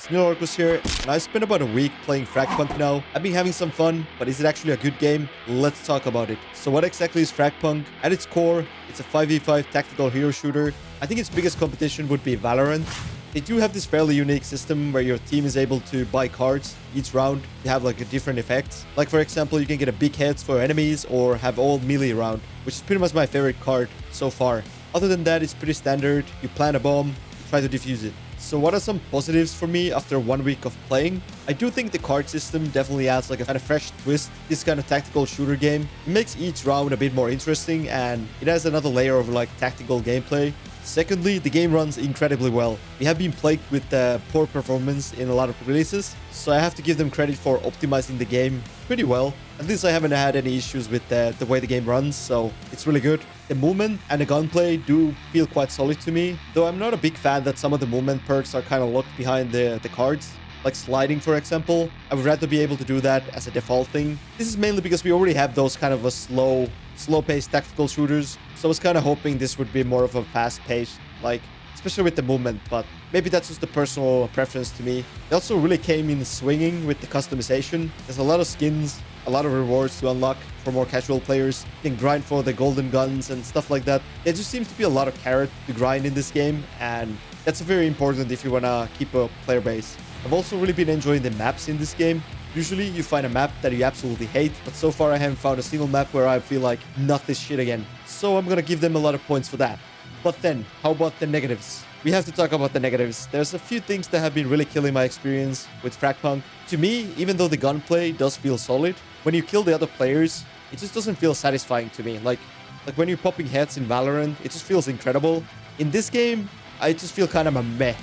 it's Orcus here, and I've spent about a week playing FragPunk now. I've been having some fun, but is it actually a good game? Let's talk about it. So what exactly is FragPunk? At its core, it's a 5v5 tactical hero shooter. I think its biggest competition would be Valorant. They do have this fairly unique system where your team is able to buy cards each round to have like a different effects. Like for example, you can get a big heads for enemies or have all melee round, which is pretty much my favorite card so far. Other than that, it's pretty standard. You plant a bomb, you try to defuse it. So what are some positives for me after 1 week of playing? I do think the card system definitely adds like a kind of fresh twist to this kind of tactical shooter game. It makes each round a bit more interesting and it has another layer of like tactical gameplay. Secondly, the game runs incredibly well. We have been plagued with poor performance in a lot of releases, so I have to give them credit for optimizing the game pretty well. At least I haven't had any issues with the way the game runs, so it's really good. The movement and the gunplay do feel quite solid to me, though I'm not a big fan that some of the movement perks are kind of locked behind the cards. Like sliding, for example. I would rather be able to do that as a default thing. This is mainly because we already have those kind of a slow-paced tactical shooters. So I was kind of hoping this would be more of a fast-paced, like, especially with the movement, but maybe that's just a personal preference to me. It also really came in swinging with the customization. There's a lot of skins, a lot of rewards to unlock for more casual players. You can grind for the golden guns and stuff like that. There just seems to be a lot of carrot to grind in this game, and that's very important if you want to keep a player base. I've also really been enjoying the maps in this game. Usually you find a map that you absolutely hate, but so far I haven't found a single map where I feel like not this shit again. So I'm gonna give them a lot of points for that. But then, how about the negatives? We have to talk about the negatives. There's a few things that have been really killing my experience with FragPunk. To me, even though the gunplay does feel solid, when you kill the other players, it just doesn't feel satisfying to me. Like when you're popping heads in Valorant, it just feels incredible. In this game, I just feel kind of a meh.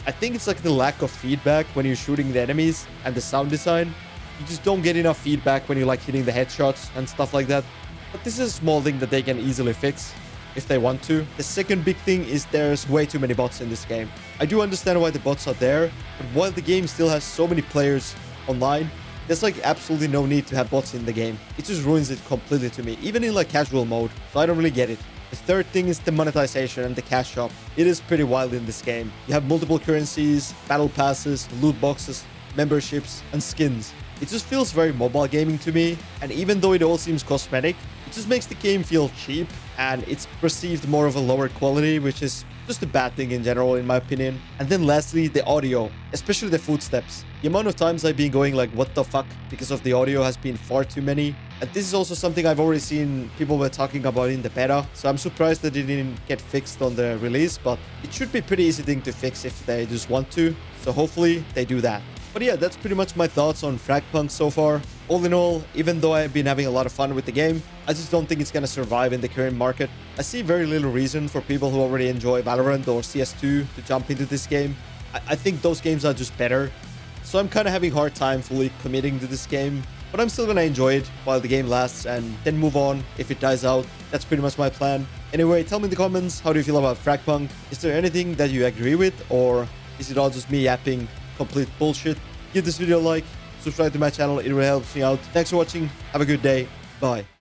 I think it's like the lack of feedback when you're shooting the enemies and the sound design. You just don't get enough feedback when you're like hitting the headshots and stuff like that. But this is a small thing that they can easily fix if they want to. The second big thing is there's way too many bots in this game. I do understand why the bots are there, but while the game still has so many players online, there's like absolutely no need to have bots in the game. It just ruins it completely to me, even in like casual mode, so I don't really get it. The third thing is the monetization and the cash shop. It is pretty wild in this game. You have multiple currencies, battle passes, loot boxes, memberships, and skins. It just feels very mobile gaming to me, and even though it all seems cosmetic, it just makes the game feel cheap, and it's perceived more of a lower quality, which is just a bad thing in general, in my opinion. And then lastly, the audio, especially the footsteps. The amount of times I've been going like, what the fuck, because of the audio has been far too many. And this is also something I've already seen people were talking about in the beta, so I'm surprised that it didn't get fixed on the release, but it should be a pretty easy thing to fix if they just want to, so hopefully they do that. But yeah, that's pretty much my thoughts on FragPunk so far. All in all, even though I've been having a lot of fun with the game, I just don't think it's gonna survive in the current market. I see very little reason for people who already enjoy Valorant or CS2 to jump into this game. I think those games are just better. So I'm kind of having a hard time fully committing to this game, but I'm still gonna enjoy it while the game lasts and then move on if it dies out. That's pretty much my plan. Anyway, tell me in the comments, how do you feel about FragPunk? Is there anything that you agree with, or is it all just me yapping complete bullshit? Give this video a like, subscribe to my channel, it really helps me out. Thanks for watching, have a good day, bye.